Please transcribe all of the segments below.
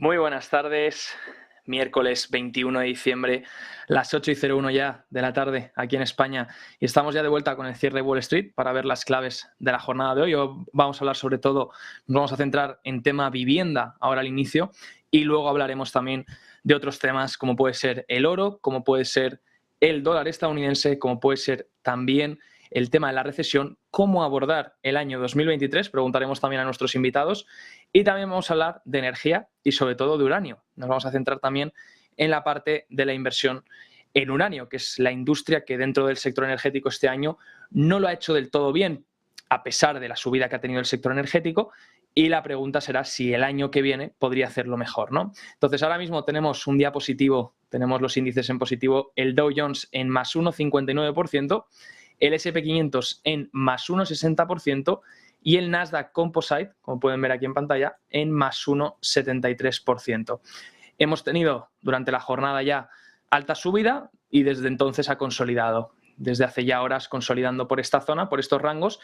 Muy buenas tardes, miércoles 21 de diciembre, las 8:01 ya de la tarde aquí en España, y estamos ya de vuelta con el cierre de Wall Street para ver las claves de la jornada de hoy. Hoy vamos a hablar sobre todo, nos vamos a centrar en tema vivienda ahora al inicio, y luego hablaremos también de otros temas como puede ser el oro, como puede ser el dólar estadounidense, como puede ser también el tema de la recesión, cómo abordar el año 2023, preguntaremos también a nuestros invitados, y también vamos a hablar de energía y sobre todo de uranio. Nos vamos a centrar también en la parte de la inversión en uranio, que es la industria que dentro del sector energético este año no lo ha hecho del todo bien, a pesar de la subida que ha tenido el sector energético, y la pregunta será si el año que viene podría hacerlo mejor, ¿no? Entonces, ahora mismo tenemos un día positivo, tenemos los índices en positivo, el Dow Jones en más 1,59%, el S&P 500 en más 1,60% y el Nasdaq Composite, como pueden ver aquí en pantalla, en más 1,73%. Hemos tenido durante la jornada ya alta subida y desde entonces ha consolidado. Desde hace ya horas consolidando por esta zona, por estos rangos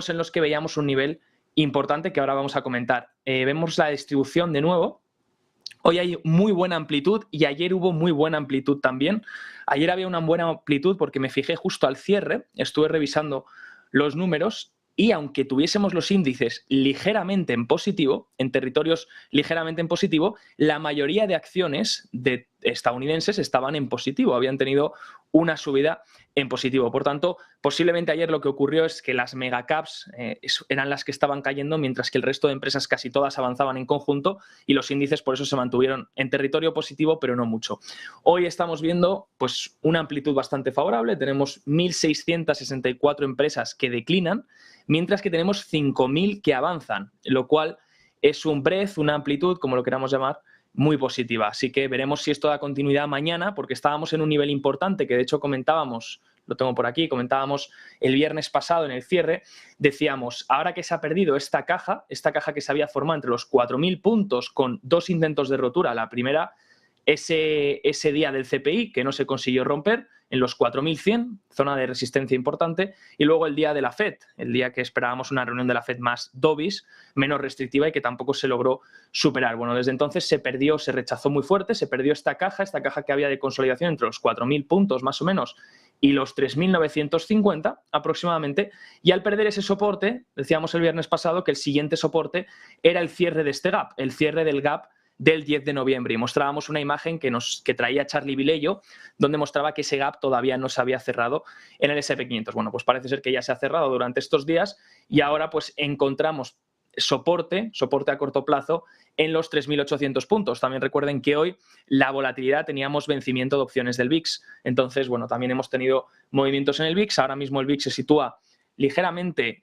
en los que veíamos un nivel importante que ahora vamos a comentar. Vemos la distribución de nuevo. Hoy hay muy buena amplitud y ayer hubo muy buena amplitud también. Ayer había una buena amplitud porque me fijé justo al cierre, estuve revisando los números y aunque tuviésemos los índices ligeramente en positivo, en territorios ligeramente en positivo, la mayoría de acciones de estadounidenses estaban en positivo, habían tenido una subida en positivo. Por tanto, posiblemente ayer lo que ocurrió es que las megacaps eran las que estaban cayendo, mientras que el resto de empresas casi todas avanzaban en conjunto y los índices por eso se mantuvieron en territorio positivo, pero no mucho. Hoy estamos viendo pues una amplitud bastante favorable, tenemos 1.664 empresas que declinan, mientras que tenemos 5.000 que avanzan, lo cual es un breadth, una amplitud, como lo queramos llamar, muy positiva. Así que veremos si esto da continuidad mañana, porque estábamos en un nivel importante que de hecho comentábamos, lo tengo por aquí, comentábamos el viernes pasado en el cierre, decíamos, ahora que se ha perdido esta caja que se había formado entre los 4.000 puntos con dos intentos de rotura, la primera ese día del CPI que no se consiguió romper en los 4.100, zona de resistencia importante, y luego el día de la FED, el día que esperábamos una reunión de la FED más dovish, menos restrictiva y que tampoco se logró superar. Bueno, desde entonces se perdió, se rechazó muy fuerte, se perdió esta caja que había de consolidación entre los 4.000 puntos más o menos y los 3.950 aproximadamente, y al perder ese soporte, decíamos el viernes pasado que el siguiente soporte era el cierre de este gap, el cierre del gap del 10 de noviembre, y mostrábamos una imagen que traía Charlie Vilello, donde mostraba que ese gap todavía no se había cerrado en el S&P 500. Bueno, pues parece ser que ya se ha cerrado durante estos días y ahora pues encontramos soporte a corto plazo en los 3.800 puntos. También recuerden que hoy la volatilidad teníamos vencimiento de opciones del VIX. Entonces, bueno, también hemos tenido movimientos en el VIX. Ahora mismo el VIX se sitúa ligeramente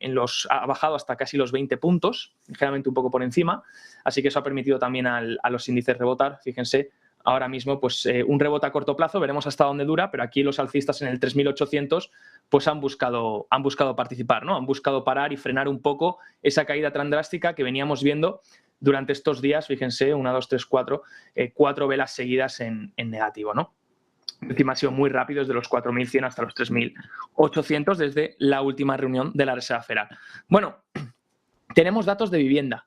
ha bajado hasta casi los 20 puntos, ligeramente un poco por encima, así que eso ha permitido también a los índices rebotar. Fíjense, ahora mismo pues un rebote a corto plazo, veremos hasta dónde dura, pero aquí los alcistas en el 3.800 pues han buscado participar, ¿no? Han buscado parar y frenar un poco esa caída tan drástica que veníamos viendo durante estos días. Fíjense, 1, 2, 3, 4, 4 velas seguidas en negativo, ¿no? Encima ha sido muy rápido, desde los 4.100 hasta los 3.800 desde la última reunión de la Reserva Federal. Bueno, tenemos datos de vivienda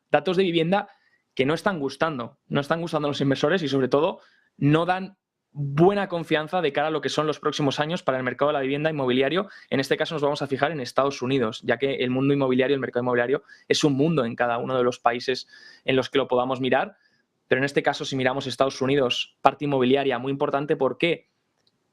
que no están gustando a los inversores y sobre todo no dan buena confianza de cara a lo que son los próximos años para el mercado de la vivienda inmobiliario. En este caso nos vamos a fijar en Estados Unidos, ya que el mundo inmobiliario, el mercado inmobiliario es un mundo en cada uno de los países en los que lo podamos mirar. Pero en este caso, si miramos Estados Unidos, parte inmobiliaria muy importante. ¿Por qué?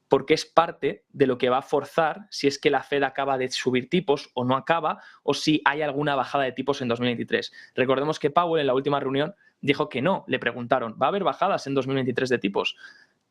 Porque es parte de lo que va a forzar si es que la Fed acaba de subir tipos o no acaba, o si hay alguna bajada de tipos en 2023. Recordemos que Powell en la última reunión dijo que no. Le preguntaron, ¿va a haber bajadas en 2023 de tipos?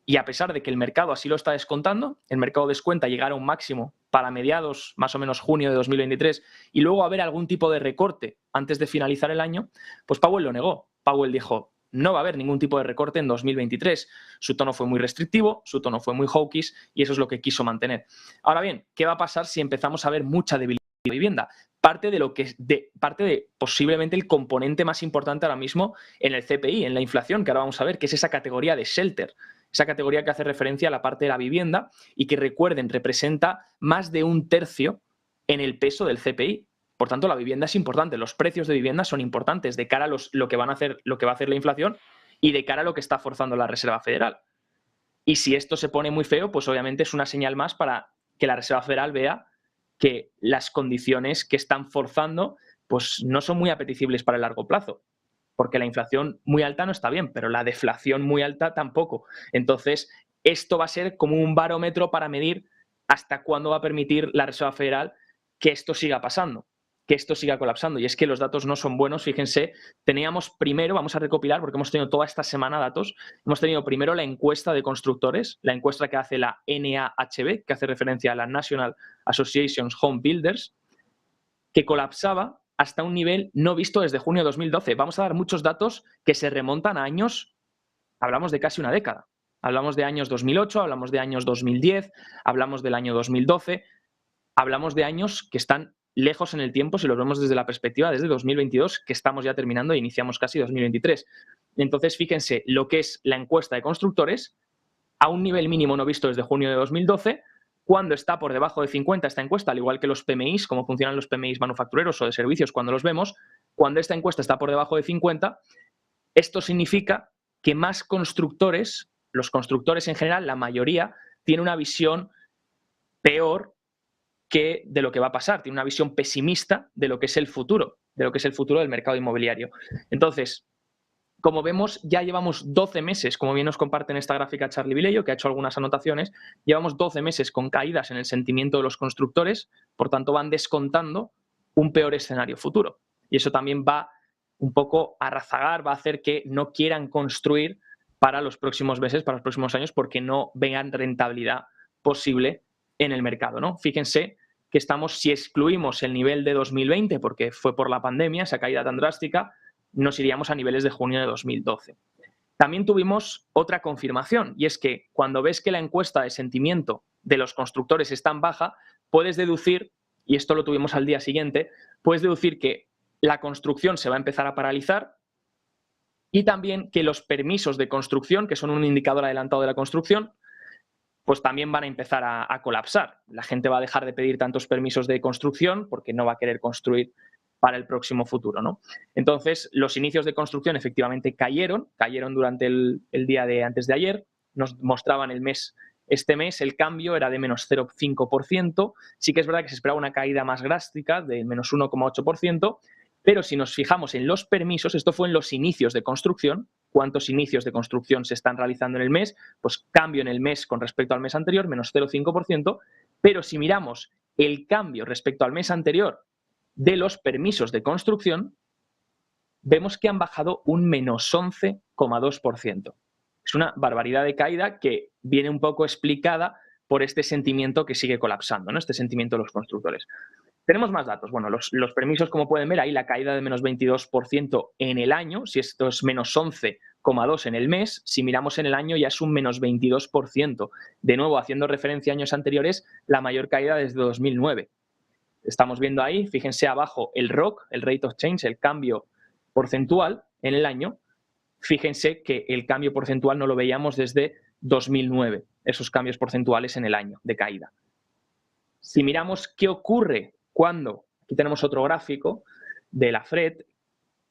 Y a pesar de que el mercado así lo está descontando, el mercado descuenta llegar a un máximo para mediados, más o menos junio de 2023, y luego haber algún tipo de recorte antes de finalizar el año, pues Powell lo negó. Powell dijo, no va a haber ningún tipo de recorte en 2023. Su tono fue muy restrictivo, su tono fue muy hawkish y eso es lo que quiso mantener. Ahora bien, ¿qué va a pasar si empezamos a ver mucha debilidad de vivienda? Parte de posiblemente el componente más importante ahora mismo en el CPI, en la inflación, que ahora vamos a ver, que es esa categoría de shelter, esa categoría que hace referencia a la parte de la vivienda y que, recuerden, representa más de un tercio en el peso del CPI. Por tanto, la vivienda es importante, los precios de vivienda son importantes de cara a lo que va a hacer la inflación y de cara a lo que está forzando la Reserva Federal. Y si esto se pone muy feo, pues obviamente es una señal más para que la Reserva Federal vea que las condiciones que están forzando pues no son muy apetecibles para el largo plazo, porque la inflación muy alta no está bien, pero la deflación muy alta tampoco. Entonces, esto va a ser como un barómetro para medir hasta cuándo va a permitir la Reserva Federal que esto siga pasando, que esto siga colapsando. Y es que los datos no son buenos, fíjense, teníamos primero, vamos a recopilar porque hemos tenido toda esta semana datos, hemos tenido primero la encuesta de constructores, la encuesta que hace la NAHB, que hace referencia a la National Association Home Builders, que colapsaba hasta un nivel no visto desde junio de 2012. Vamos a dar muchos datos que se remontan a años, hablamos de casi una década. Hablamos de años 2008, hablamos de años 2010, hablamos del año 2012, hablamos de años que están lejos en el tiempo si lo vemos desde la perspectiva desde 2022, que estamos ya terminando e iniciamos casi 2023. Entonces, fíjense lo que es la encuesta de constructores a un nivel mínimo no visto desde junio de 2012, cuando está por debajo de 50 esta encuesta, al igual que los PMIs, cómo funcionan los PMIs manufactureros o de servicios cuando los vemos, cuando esta encuesta está por debajo de 50, esto significa que más constructores, los constructores en general, la mayoría, tiene una visión peor que de lo que va a pasar, tiene una visión pesimista de lo que es el futuro, del mercado inmobiliario. Entonces, como vemos, ya llevamos 12 meses, como bien nos comparte en esta gráfica Charlie Vilello, que ha hecho algunas anotaciones, llevamos 12 meses con caídas en el sentimiento de los constructores, por tanto van descontando un peor escenario futuro. Y eso también va un poco a razagar, va a hacer que no quieran construir para los próximos meses, para los próximos años, porque no vean rentabilidad posible en el mercado, ¿no? Fíjense que estamos, si excluimos el nivel de 2020, porque fue por la pandemia, esa caída tan drástica, nos iríamos a niveles de junio de 2012. También tuvimos otra confirmación, y es que cuando ves que la encuesta de sentimiento de los constructores está en baja, puedes deducir, y esto lo tuvimos al día siguiente, puedes deducir que la construcción se va a empezar a paralizar y también que los permisos de construcción, que son un indicador adelantado de la construcción, pues también van a empezar a colapsar. La gente va a dejar de pedir tantos permisos de construcción porque no va a querer construir para el próximo futuro, ¿no? Entonces, los inicios de construcción efectivamente cayeron durante el día de antes de ayer, nos mostraban este mes el cambio era de menos 0,5%, sí que es verdad que se esperaba una caída más drástica de menos 1,8%, pero si nos fijamos en los permisos, esto fue en los inicios de construcción, cuántos inicios de construcción se están realizando en el mes, pues cambio en el mes con respecto al mes anterior, menos 0,5%, pero si miramos el cambio respecto al mes anterior de los permisos de construcción, vemos que han bajado un menos 11,2%. Es una barbaridad de caída que viene un poco explicada por este sentimiento que sigue colapsando, ¿no? Este sentimiento de los constructores. Tenemos más datos. Bueno, los permisos, como pueden ver, ahí la caída de menos 22% en el año, si esto es menos 11,2% en el mes, si miramos en el año ya es un menos 22%. De nuevo, haciendo referencia a años anteriores, la mayor caída desde 2009. Estamos viendo ahí, fíjense abajo, el ROC, el Rate of Change, el cambio porcentual en el año. Fíjense que el cambio porcentual no lo veíamos desde 2009, esos cambios porcentuales en el año de caída. Si miramos qué ocurre cuando, aquí tenemos otro gráfico de la FRED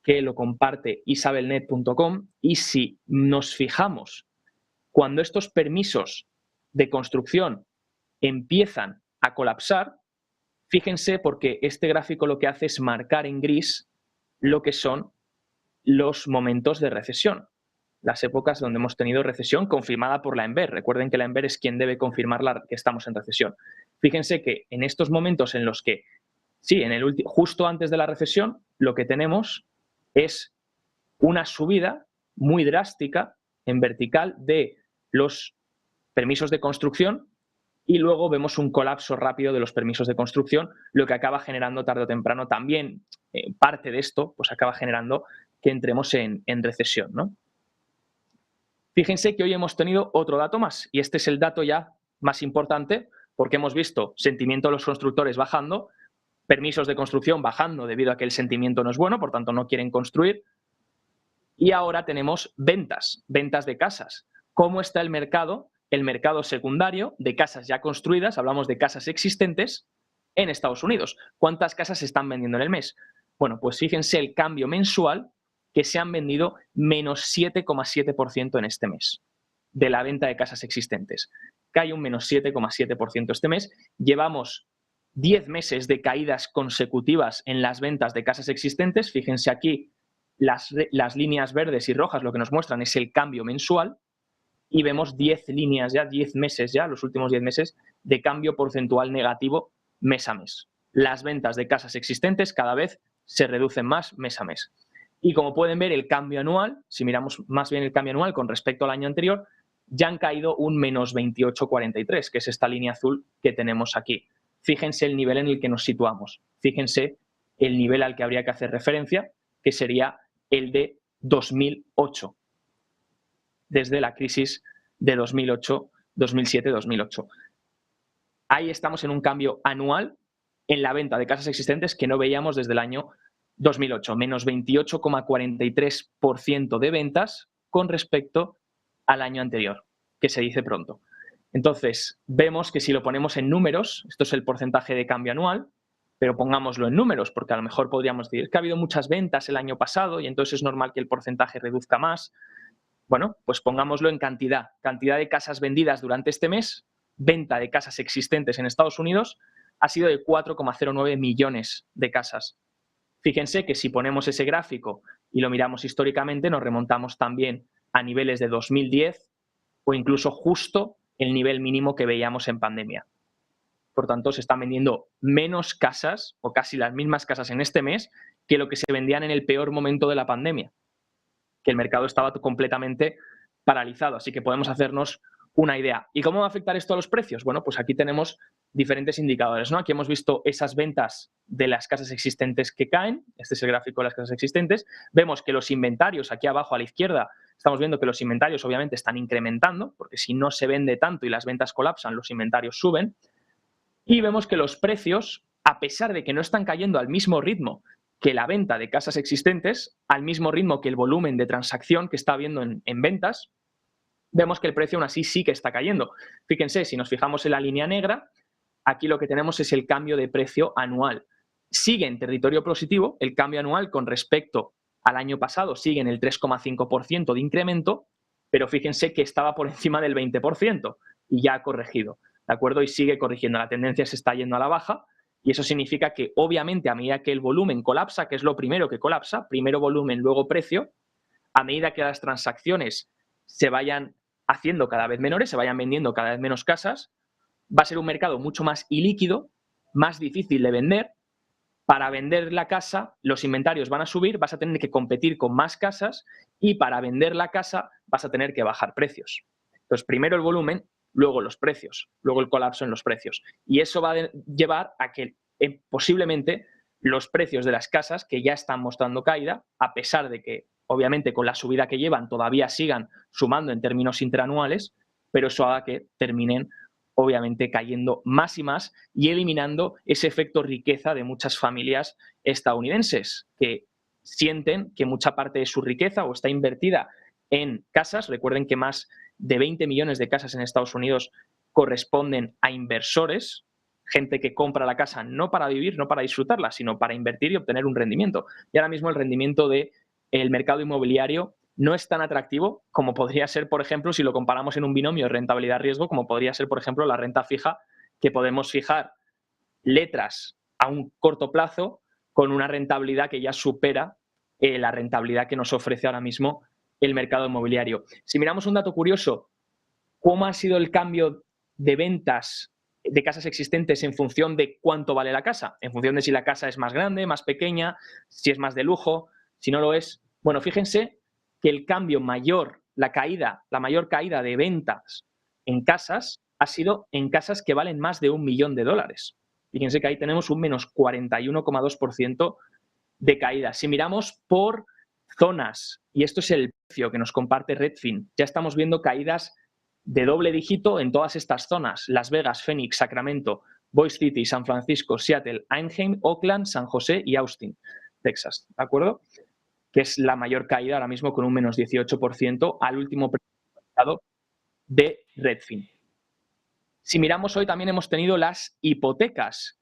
que lo comparte isabelnet.com, y si nos fijamos cuando estos permisos de construcción empiezan a colapsar, fíjense porque este gráfico lo que hace es marcar en gris lo que son los momentos de recesión, las épocas donde hemos tenido recesión confirmada por la ENVER. Recuerden que la ENVER es quien debe confirmar que estamos en recesión. Fíjense que en estos momentos en los que, sí, justo antes de la recesión, lo que tenemos es una subida muy drástica en vertical de los permisos de construcción y luego vemos un colapso rápido de los permisos de construcción, lo que acaba generando tarde o temprano también, parte de esto, pues acaba generando que entremos en recesión, ¿no? Fíjense que hoy hemos tenido otro dato más, y este es el dato ya más importante, porque hemos visto sentimiento de los constructores bajando, permisos de construcción bajando debido a que el sentimiento no es bueno, por tanto no quieren construir, y ahora tenemos ventas de casas. ¿Cómo está el mercado? El mercado secundario de casas ya construidas, hablamos de casas existentes, en Estados Unidos. ¿Cuántas casas se están vendiendo en el mes? Bueno, pues fíjense el cambio mensual que se han vendido menos 7,7% en este mes de la venta de casas existentes. Cae un menos 7,7% este mes. Llevamos 10 meses de caídas consecutivas en las ventas de casas existentes. Fíjense aquí, las líneas verdes y rojas lo que nos muestran es el cambio mensual y vemos 10 líneas ya, 10 meses ya, los últimos 10 meses, de cambio porcentual negativo mes a mes. Las ventas de casas existentes cada vez se reducen más mes a mes. Y como pueden ver, el cambio anual, si miramos más bien el cambio anual con respecto al año anterior, ya han caído un menos 28,43, que es esta línea azul que tenemos aquí. Fíjense el nivel en el que nos situamos. Fíjense el nivel al que habría que hacer referencia, que sería el de 2008, desde la crisis de 2008, 2007, 2008. Ahí estamos en un cambio anual en la venta de casas existentes que no veíamos desde el año 2008, menos 28,43% de ventas con respecto al año anterior, que se dice pronto. Entonces, vemos que si lo ponemos en números, esto es el porcentaje de cambio anual, pero pongámoslo en números, porque a lo mejor podríamos decir que ha habido muchas ventas el año pasado y entonces es normal que el porcentaje reduzca más. Bueno, pues pongámoslo en cantidad. Cantidad de casas vendidas durante este mes, venta de casas existentes en Estados Unidos, ha sido de 4,09 millones de casas. Fíjense que si ponemos ese gráfico y lo miramos históricamente, nos remontamos también a niveles de 2010 o incluso justo el nivel mínimo que veíamos en pandemia. Por tanto, se están vendiendo menos casas o casi las mismas casas en este mes que lo que se vendían en el peor momento de la pandemia, que el mercado estaba completamente paralizado. Así que podemos hacernos una idea. ¿Y cómo va a afectar esto a los precios? Bueno, pues aquí tenemos diferentes indicadores, ¿no? Aquí hemos visto esas ventas de las casas existentes que caen. Este es el gráfico de las casas existentes. Vemos que los inventarios, aquí abajo a la izquierda, estamos viendo que los inventarios obviamente están incrementando, porque si no se vende tanto y las ventas colapsan, los inventarios suben. Y vemos que los precios, a pesar de que no están cayendo al mismo ritmo que la venta de casas existentes, al mismo ritmo que el volumen de transacción que está habiendo en ventas, vemos que el precio aún así sí que está cayendo. Fíjense, si nos fijamos en la línea negra, aquí lo que tenemos es el cambio de precio anual. Sigue en territorio positivo, el cambio anual con respecto al año pasado sigue en el 3,5% de incremento, pero fíjense que estaba por encima del 20% y ya ha corregido, ¿de acuerdo? Y sigue corrigiendo, la tendencia se está yendo a la baja y eso significa que obviamente a medida que el volumen colapsa, que es lo primero que colapsa, primero volumen, luego precio, a medida que las transacciones se vayan haciendo cada vez menores, se vayan vendiendo cada vez menos casas, va a ser un mercado mucho más ilíquido, más difícil de vender. Para vender la casa, los inventarios van a subir, vas a tener que competir con más casas y para vender la casa vas a tener que bajar precios. Entonces, primero el volumen, luego los precios, luego el colapso en los precios. Y eso va a llevar a que posiblemente los precios de las casas, que ya están mostrando caída, a pesar de que obviamente con la subida que llevan todavía sigan sumando en términos interanuales, pero eso haga que terminen obviamente cayendo más y más y eliminando ese efecto riqueza de muchas familias estadounidenses que sienten que mucha parte de su riqueza o está invertida en casas. Recuerden que más de 20 millones de casas en Estados Unidos corresponden a inversores, gente que compra la casa no para vivir, no para disfrutarla, sino para invertir y obtener un rendimiento. Y ahora mismo el rendimiento del mercado inmobiliario no es tan atractivo como podría ser, por ejemplo, si lo comparamos en un binomio de rentabilidad-riesgo, como podría ser, por ejemplo, la renta fija, que podemos fijar letras a un corto plazo con una rentabilidad que ya supera la rentabilidad que nos ofrece ahora mismo el mercado inmobiliario. Si miramos un dato curioso, ¿cómo ha sido el cambio de ventas de casas existentes en función de cuánto vale la casa? En función de si la casa es más grande, más pequeña, si es más de lujo, si no lo es. Bueno, fíjense que el cambio mayor, la mayor caída de ventas en casas ha sido en casas que valen más de $1 millón. Fíjense que ahí tenemos un menos 41,2% de caída. Si miramos por zonas, y esto es el precio que nos comparte Redfin, ya estamos viendo caídas de doble dígito en todas estas zonas: Las Vegas, Phoenix, Sacramento, Boise City, San Francisco, Seattle, Anaheim, Oakland, San José y Austin, Texas, ¿de acuerdo? Que es la mayor caída ahora mismo con un menos 18% al último precio de Redfin. Si miramos hoy también hemos tenido las hipotecas,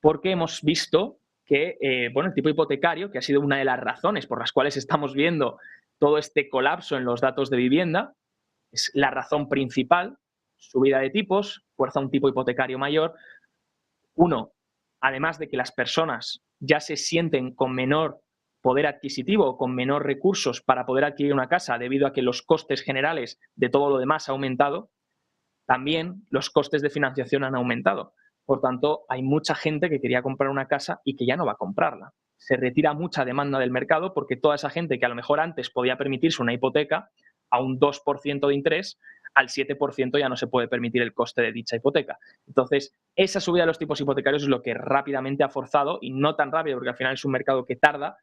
porque hemos visto que, bueno, el tipo hipotecario, que ha sido una de las razones por las cuales estamos viendo todo este colapso en los datos de vivienda, es la razón principal, subida de tipos, fuerza a un tipo hipotecario mayor. Uno, además de que las personas ya se sienten con menor poder adquisitivo, con menor recursos para poder adquirir una casa debido a que los costes generales de todo lo demás ha aumentado, también los costes de financiación han aumentado. Por tanto, hay mucha gente que quería comprar una casa y que ya no va a comprarla. Se retira mucha demanda del mercado porque toda esa gente que a lo mejor antes podía permitirse una hipoteca a un 2% de interés, al 7% ya no se puede permitir el coste de dicha hipoteca. Entonces, esa subida de los tipos hipotecarios es lo que rápidamente ha forzado, y no tan rápido porque al final es un mercado que tarda,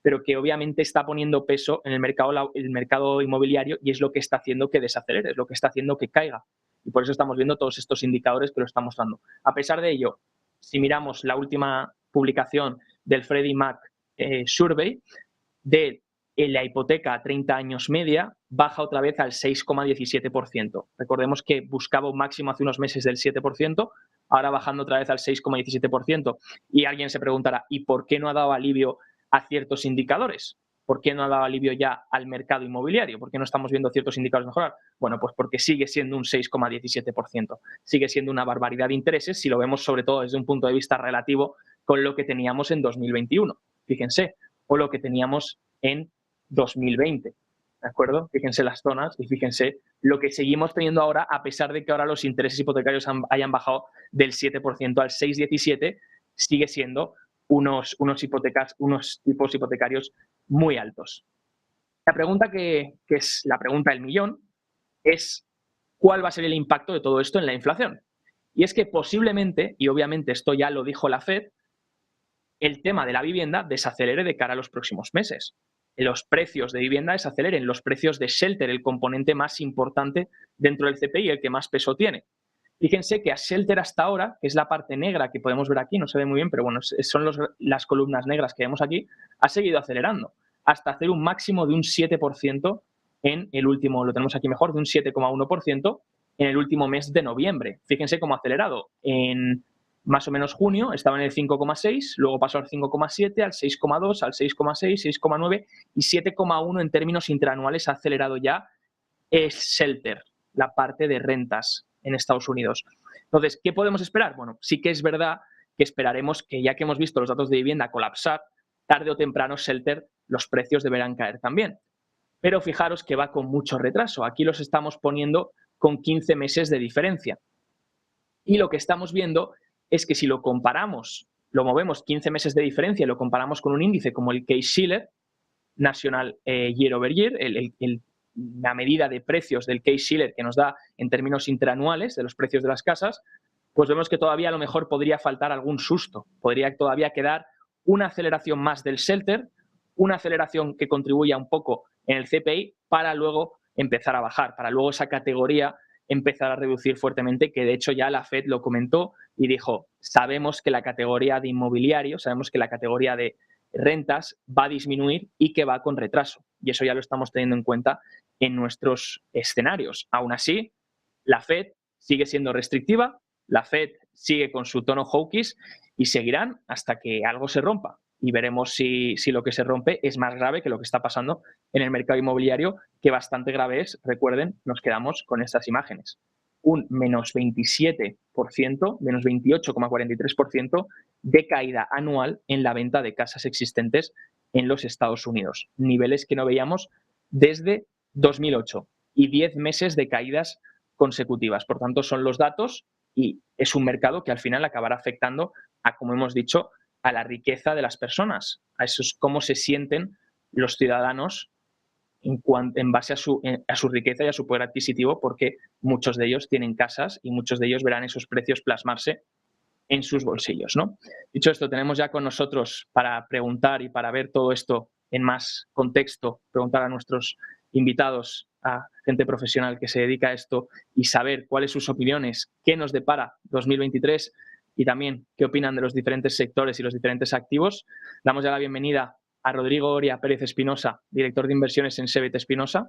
pero que obviamente está poniendo peso en el mercado inmobiliario, y es lo que está haciendo que desacelere, es lo que está haciendo que caiga. Y por eso estamos viendo todos estos indicadores que lo están mostrando. A pesar de ello, si miramos la última publicación del Freddie Mac Survey, de la hipoteca a 30 años media baja otra vez al 6,17%. Recordemos que buscaba un máximo hace unos meses del 7%, ahora bajando otra vez al 6,17%. Y alguien se preguntará, ¿y por qué no ha dado alivio a ciertos indicadores? ¿Por qué no ha dado alivio ya al mercado inmobiliario? ¿Por qué no estamos viendo ciertos indicadores mejorar? Bueno, pues porque sigue siendo un 6,17%. Sigue siendo una barbaridad de intereses si lo vemos sobre todo desde un punto de vista relativo con lo que teníamos en 2021. Fíjense, o lo que teníamos en 2020. ¿De acuerdo? Fíjense las zonas y fíjense lo que seguimos teniendo ahora, a pesar de que ahora los intereses hipotecarios hayan bajado del 7% al 6,17%, sigue siendo unos tipos hipotecarios muy altos. La pregunta que es la pregunta del millón es ¿cuál va a ser el impacto de todo esto en la inflación? Y es que posiblemente, y obviamente esto ya lo dijo la Fed, el tema de la vivienda desacelere de cara a los próximos meses. Los precios de vivienda desaceleren, los precios de shelter, el componente más importante dentro del CPI, el que más peso tiene. Fíjense que a shelter hasta ahora, que es la parte negra que podemos ver aquí, no se ve muy bien, pero bueno, son las columnas negras que vemos aquí, ha seguido acelerando hasta hacer un máximo de un 7% en el último, lo tenemos aquí mejor, de un 7,1% en el último mes de noviembre. Fíjense cómo ha acelerado. En más o menos junio estaba en el 5,6, luego pasó al 5,7, al 6,2, al 6,6, 6,9 y 7,1 en términos interanuales ha acelerado ya el shelter, la parte de rentas en Estados Unidos. Entonces, ¿qué podemos esperar? Bueno, sí que es verdad que esperaremos que, ya que hemos visto los datos de vivienda colapsar, tarde o temprano shelter, los precios deberán caer también. Pero fijaros que va con mucho retraso. Aquí los estamos poniendo con 15 meses de diferencia. Y lo que estamos viendo es que si lo comparamos, lo movemos 15 meses de diferencia y lo comparamos con un índice como el Case-Shiller, National Year Over Year, la medida de precios del Case-Shiller que nos da en términos interanuales de los precios de las casas, pues vemos que todavía a lo mejor podría faltar algún susto, podría todavía quedar una aceleración más del shelter, una aceleración que contribuya un poco en el CPI para luego empezar a bajar, para luego esa categoría empezar a reducir fuertemente, que de hecho ya la Fed lo comentó y dijo, sabemos que la categoría de inmobiliario, sabemos que la categoría de rentas va a disminuir y que va con retraso. Y eso ya lo estamos teniendo en cuenta en nuestros escenarios. Aún así, la Fed sigue siendo restrictiva, la Fed sigue con su tono hawkish y seguirán hasta que algo se rompa. Y veremos si lo que se rompe es más grave que lo que está pasando en el mercado inmobiliario, que bastante grave es. Recuerden, nos quedamos con estas imágenes. Un menos 27%, menos 28,43% de caída anual en la venta de casas existentes en los Estados Unidos. Niveles que no veíamos desde 2008 y 10 meses de caídas consecutivas. Por tanto, son los datos y es un mercado que al final acabará afectando a, como hemos dicho, a la riqueza de las personas. A eso es cómo se sienten los ciudadanos en base a su riqueza y a su poder adquisitivo, porque muchos de ellos tienen casas y muchos de ellos verán esos precios plasmarse en sus bolsillos, ¿no? Dicho esto, tenemos ya con nosotros para preguntar y para ver todo esto en más contexto, preguntar a nuestros invitados, a gente profesional que se dedica a esto y saber cuáles sus opiniones, qué nos depara 2023 y también qué opinan de los diferentes sectores y los diferentes activos. Damos ya la bienvenida a Rodrigo Oria Pérez Espinosa, director de inversiones en CBT Espinosa.